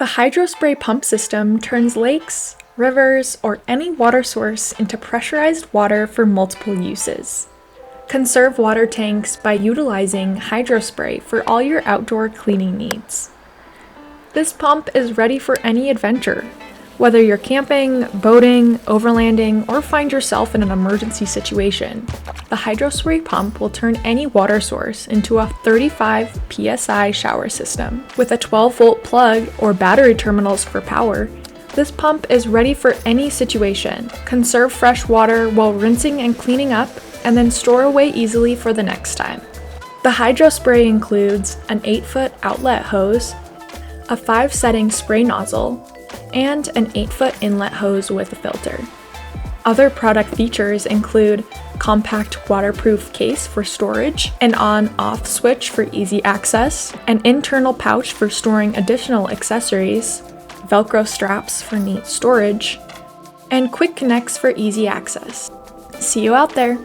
The HydroSpray Pump system turns lakes, rivers, or any water source into pressurized water for multiple uses. Conserve water tanks by utilizing HydroSpray for all your outdoor cleaning needs. This pump is ready for any adventure, whether you're camping, boating, overlanding, or find yourself in an emergency situation. The HydroSpray pump will turn any water source into a 35 psi shower system. With a 12-volt plug or battery terminals for power, this pump is ready for any situation. Conserve fresh water while rinsing and cleaning up, and then store away easily for the next time. The HydroSpray includes an 8-foot outlet hose, a 5-setting spray nozzle, and an 8-foot inlet hose with a filter. Other product features include compact waterproof case for storage, an on-off switch for easy access, an internal pouch for storing additional accessories, Velcro straps for neat storage, and quick connects for easy access. See you out there!